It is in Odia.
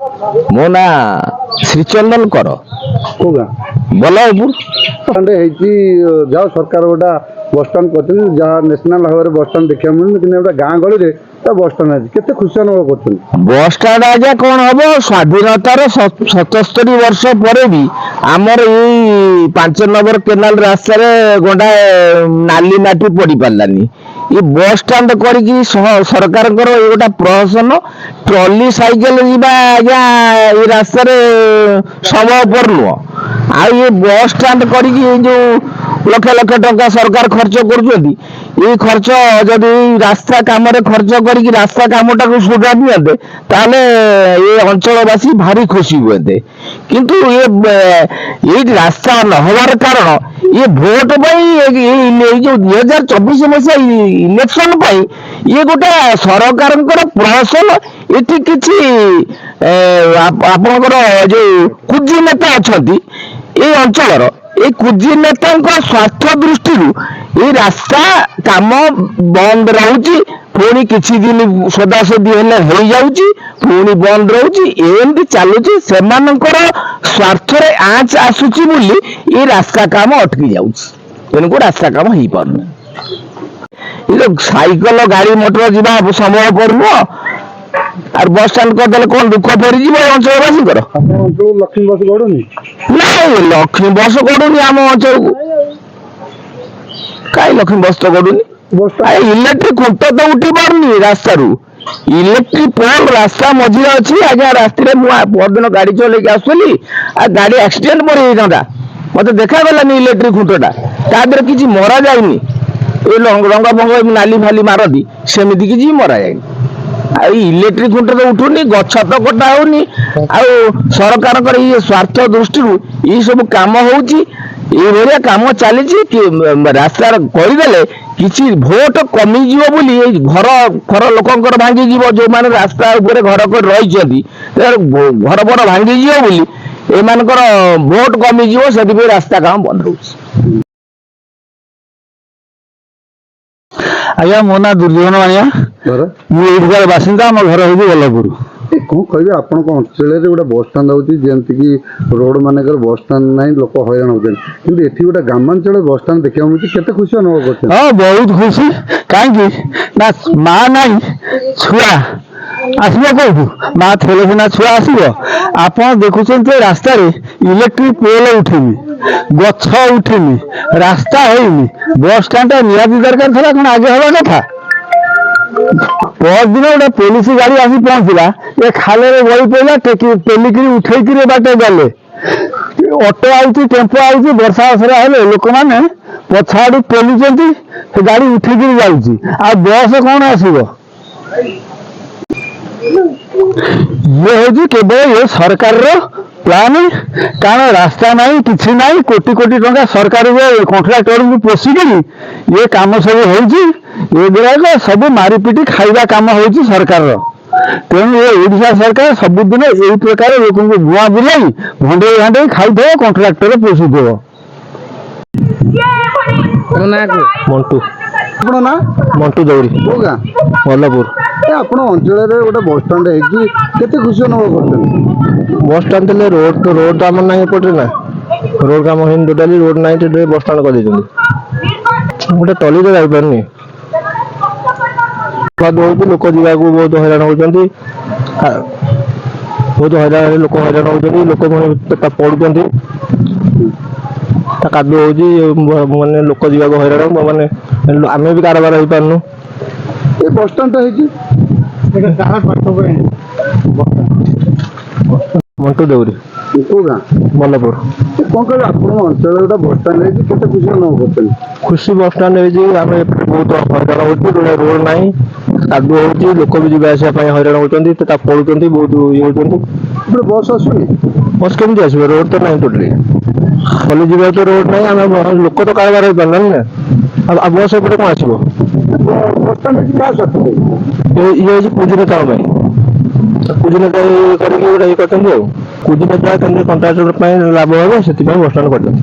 ମୋ ନାଁ ଶ୍ରୀଚନ୍ଦନ କର ବଲ୍ଲଭପୁର ହେଇଛି ଯାହା ସରକାର ଗୋଟେ ବସଷ୍ଟାଣ୍ଡ କରିଛନ୍ତି, ଯାହା ନ୍ୟାସନାଲ ଭାବରେ ବସଷ୍ଟାଣ୍ଡ ଦେଖିବାକୁ ମିଳୁନି, କିନ୍ତୁ ଗୋଟେ ଗାଁ ଗହଳିରେ ବସଷ୍ଟାଣ୍ଡ ଅଛି। କେତେ ଖୁସି ଅନୁଭବ କରୁଛନ୍ତି? ବସଷ୍ଟାଣ୍ଡ ଆଜ୍ଞା କଣ ହବ, ସ୍ୱାଧୀନତାର 77 ବର୍ଷ ପରେ ବି ଆମର ଏଇ 5 ନମ୍ବର କେନାଲ ରାସ୍ତାରେ ଗୋଟାଏ ନାଲି ମାଟି ପଡି ପାରିଲାନି। ଏ ବସଷ୍ଟାଣ୍ଡ କରିକି ସରକାରଙ୍କର ଏ ଗୋଟା ପ୍ରହସନ। ଟ୍ରଲି ସାଇକେଲ ଯିବା ଆଜ୍ଞା ଏ ରାସ୍ତାରେ ସମ୍ଭବପର ନୁହଁ। ଆଉ ଏ ବସଷ୍ଟାଣ୍ଡ କରିକି ଏଇ ଯୋଉ ଲକ୍ଷ ଲକ୍ଷ ଟଙ୍କା ସରକାର ଖର୍ଚ୍ଚ କରୁଛନ୍ତି, ଏଇ ଖର୍ଚ୍ଚ ଯଦି ରାସ୍ତା କାମରେ ଖର୍ଚ୍ଚ କରିକି ରାସ୍ତା କାମଟାକୁ ସୁଧାରି ନିଅନ୍ତେ, ତାହେଲେ ଏ ଅଞ୍ଚଳବାସୀ ଭାରି ଖୁସି ହୁଅନ୍ତେ। କିନ୍ତୁ ଏଇ ରାସ୍ତା ନ ହବାର କାରଣ ଇଏ ଭୋଟ ପାଇଁ, ଏଇ ଯୋଉ 2024 ମସିହା ଇଲେକ୍ସନ ପାଇଁ ଇଏ ଗୋଟେ ସରକାରଙ୍କର ପ୍ରହସନ। ଏଠି କିଛି ଆପଣଙ୍କର ଯୋଉ କୁଜି ନେତା ଅଛନ୍ତି ଏଇ ଅଞ୍ଚଳର, ଏଇ କୁଜି ନେତାଙ୍କ ସ୍ୱାର୍ଥ ଦୃଷ୍ଟିରୁ ଏଇ ରାସ୍ତା କାମ ବନ୍ଦ ରହୁଛି, ପୁଣି କିଛି ଦିନ ସଦାସଦି ହେଲେ ହେଇଯାଉଛି, ପୁଣି ବନ୍ଦ ରହୁଛି, ଏମିତି ଚାଲୁଛି। ସେମାନଙ୍କର ସ୍ୱାର୍ଥରେ ଆଞ୍ଚ ଆସୁଛି ବୋଲି ଏଇ ରାସ୍ତା କାମ ଅଟକି ଯାଉଛି, ତେଣୁକୁ ରାସ୍ତା କାମ ହେଇପାରୁନି। ଏ ଯୋଉ ସାଇକେଲ ଗାଡି ମଟର ଯିବା ସମ୍ଭବପର ନୁହଁ, আর বস স্ট্যান্ড କରିଦେଲେ କଣ ଦୁଃଖ ପଡିଯିବ ଏ ଅଞ୍ଚଳବାସୀଙ୍କର? ଆପଣ ଅଞ୍ଚଳକୁ ଲକ୍ଷ୍ମୀ ବସ ଗଡୁନି? ନାଇଁ, ଲକ୍ଷ୍ମୀ ବସ ଗଡୁନି ଆମ ଅଞ୍ଚଳକୁ। କାଇଁ ଲକ୍ଷ୍ମୀ ବସ ତ ଗଡୁନି? ଇଲେକ୍ଟ୍ରିକ ଖୁଣ୍ଟ ତ ଉଠି ପାରୁନି ରାସ୍ତାରୁ। ଇଲେକ୍ଟ୍ରିକ ପୋଲ ରାସ୍ତା ମଝିରେ ଅଛି ଆଜ୍ଞା। ରାତିରେ ମୁଁ ପରଦିନ ଗାଡି ଚଲେଇକି ଆସୁଥିଲି, ଆଉ ଗାଡି ଆକ୍ସିଡେଣ୍ଟ ପଡି ହେଇଥାନ୍ତା। ମତେ ଦେଖାଗଲାନି ଇଲେକ୍ଟ୍ରିକ ଖୁଣ୍ଟଟା, ତା ଦେହରେ କିଛି ମରା ଯାଇନି। ଏଇ ରଙ୍ଗ ଫଙ୍ଗ ନାଲି ଫାଲି ମାରନ୍ତି, ସେମିତି କିଛି ମରା ଯାଇନି। ଆଉ ଇଲେକ୍ଟ୍ରିକ ଖୁଣ୍ଟ ତ ଉଠୁନି, ଗଛ ତ କଟା ହଉନି। ଆଉ ସରକାରଙ୍କର ଇଏ ସ୍ୱାର୍ଥ ଦୃଷ୍ଟିରୁ ଏଇ ସବୁ କାମ ହଉଛି, ଏଇଭଳିଆ କାମ ଚାଲିଛି। ରାସ୍ତା କରିଦେଲେ କିଛି ଭୋଟ କମିଯିବ ବୋଲି, ଏଇ ଘର ଲୋକଙ୍କର ଭାଙ୍ଗିଯିବ, ଯୋଉମାନେ ରାସ୍ତା ଉପରେ ଘର କରି ରହିଛନ୍ତି ଘର ବଡ ଭାଙ୍ଗିଯିବ ବୋଲି ଏମାନଙ୍କର ଭୋଟ କମିଯିବ, ସେଥିପାଇଁ ରାସ୍ତା କାମ ବନ୍ଦ ରହୁଛି। ଆଜ୍ଞା, ମୋ ନାଁ ଦୁର୍ଯ୍ୟୋଧନ ମାଣିଆ, ମୁଁ ଏଇଠିକାର ବାସିନ୍ଦା। ଆମ ଘର ହଉଛି ବଲ୍ଲଭପୁର। କଣ କହିବେ, ଆପଣଙ୍କ ଅଞ୍ଚଳରେ ଗୋଟେ ବସଷ୍ଟାଣ୍ଡ ହଉଛି, ଯେମିତିକି ରୋଡ ମାନଙ୍କରେ ବସଷ୍ଟାଣ୍ଡ ନାହିଁ, ଲୋକ ହଇରାଣ ହଉଛନ୍ତି, କିନ୍ତୁ ଏଠି ଗୋଟେ ଗ୍ରାମାଞ୍ଚଳରେ ବସଷ୍ଟାଣ୍ଡ ଦେଖିବାକୁ ମିଳୁଛି। କେତେ ଖୁସି ଅନୁଭବ କରୁଛନ୍ତି? ହଁ, ବହୁତ ଖୁସି। କାହିଁକି ନା, ମା ନାହିଁ ଛୁଆ ଆସିବ କୋଉଠୁ? ମା ଥିଲେ ସିନା ଛୁଆ ଆସିବ। ଆପଣ ଦେଖୁଛନ୍ତି ରାସ୍ତାରେ ଇଲେକ୍ଟ୍ରିକ ପୋଲ ଉଠିନି, ଗଛ ଉଠିନି, ରାସ୍ତା ହେଇନି। ବସଷ୍ଟାଣ୍ଡ ନିହାତି ଦରକାର ଥିଲା, କଣ ଆଗେ ହବା କଥା? ପରଦିନ ଗୋଟେ ପୋଲିସ ଗାଡି ଆସି ପହଞ୍ଚିଲା, ଏ ଖାଲରେ ଗଳି ପଇଲା, ଟେଲିକିରି ଉଠେଇକିରି ବାଟେ ଗଲେ। ଅଟୋ ଆଉଛି, ଟେମ୍ପୋ ଆଉଛି, ବର୍ଷା ବର୍ଷା ହେଲେ ଲୋକମାନେ ପଛ ଆଡୁ ପେଲୁଛନ୍ତି, ସେ ଗାଡି ଉଠିକିରି ଯାଉଛି। ଆଉ ବସ କଣ ଆସିବ? ଇଏ ହଉଛି କେବଳ ଏ ସରକାରର ପ୍ଲାନ। କାରଣ ରାସ୍ତା ନାହିଁ, କିଛି ନାହିଁ, କୋଟି କୋଟି ଟଙ୍କା ସରକାରଙ୍କ କଣ୍ଟ୍ରାକ୍ଟରଙ୍କୁ ପୋଷିକିରି ଏ କାମ ସବୁ ହଉଛି। ଏଗୁଡାକ ସବୁ ମାରିପିଟି ଖାଇବା କାମ ହଉଛି ସରକାରର। ତେଣୁ ଏ ଓଡିଶା ସରକାର ସବୁଦିନ ଏଇ ପ୍ରକାର ଲୋକଙ୍କୁ ଭୁଆଁ ବୁଲାଇ ଭଣ୍ଡେଇ ଭାଣ୍ଡେଇ ଖାଉଥିବ, କଣ୍ଟ୍ରାକ୍ଟର ପୋଷୁଥିବ। ମଣ୍ଟୁ ଆପଣ ନା ମଣ୍ଟୁ ଦୌଡ଼ି, କୋଉ ଗାଁ? ବଲ୍ଲଭପୁର। ଆପଣ ଅଞ୍ଚଳରେ ଗୋଟେ ବସଷ୍ଟାଣ୍ଡ ହେଇଛି, କେତେ ଖୁସି ଅନୁଭବ କରୁଛନ୍ତି? ବସଷ୍ଟାଣ୍ଡ ଥିଲେ ରୋଡ ତ ଆମର ନାହିଁ ଏପଟରେ ନା, ରୋଡ କାମ ହେଇନି ଟୋଟାଲି। ରୋଡ ନାହିଁ, ସେଠି ବସଷ୍ଟାଣ୍ଡ କରିଦେଇଛନ୍ତି। ଗୋଟେ ଟଲିରେ ଯାଇପାରୁନି, ଲୋକ ଯିବାକୁ ବହୁତ ହଇରାଣ ହଉଛନ୍ତି। ବହୁତ ହଇରାଣ ଲୋକ ହଇରାଣ ହଉଛନ୍ତି, ଲୋକ ପଡୁଛନ୍ତି, କାଦୁଅ ହଉଛି, ମାନେ ଲୋକ ଯିବାକୁ ହଇରାଣ, ମାନେ ଆମେ ବି କାରବାର ହେଇପାରୁନୁ। ଏ ବସଷ୍ଟାଣ୍ଡ ହେଇଛି ମଣ୍ଟୁ ଦେଉରି, କୋଉ ଗାଁ? ବଲ୍ଲଭପୁର। କଣ କହିବେ, ଆପଣଙ୍କ ଅଞ୍ଚଳରେ ଗୋଟେ ବସଷ୍ଟାଣ୍ଡ ହେଇଛି, କେତେ ଖୁସି ଅନୁଭବ କରୁଛନ୍ତି? ଖୁସି। ବସଷ୍ଟାଣ୍ଡ ହେଇଛି, ଆମେ ବହୁତ ହଇରାଣ ହଉଛୁ, ରୋଡ ନାହିଁ, କାଦୁଅ ହଉଛି, ଲୋକ ବି ଯିବା ଆସିବା ପାଇଁ ହଇରାଣ ହଉଛନ୍ତି, ପଡୁଛନ୍ତି, ବହୁତ ଇଏ ହଉଛନ୍ତି। ଗୋଟେ ବସ୍ ଆସୁନି? ବସ କେମିତି ଆସିବ? ରୋଡ ତ ନାହିଁ ଟୋଟାଲି। ଖଲି ଯିବାକୁ ତ ରୋଡ ନାହିଁ, ଆମେ ଲୋକ ତ କାରବାର ହେଇପାରିଲାନି ନା। ଆଉ ବସ ଏପଟେ କଣ ଆସିବ? ବସଷ୍ଟାଣ୍ଡ ହେଇଛି କାହା ସ୍ୱାର୍ଥରେ? ଇଏ ହଉଛି କୁଜିନେତାଙ୍କ ପାଇଁ। କୁଜିନେତା କରିକି ଗୋଟେ ଇଏ କରିଛନ୍ତି। ଆଉ କୁଜିନେତା କେମିତି କଣ୍ଟ୍ରାକ୍ଟର ପାଇଁ ଲାଭ ହେବ, ସେଥିପାଇଁ ବସଷ୍ଟାଣ୍ଡ କରିଛନ୍ତି।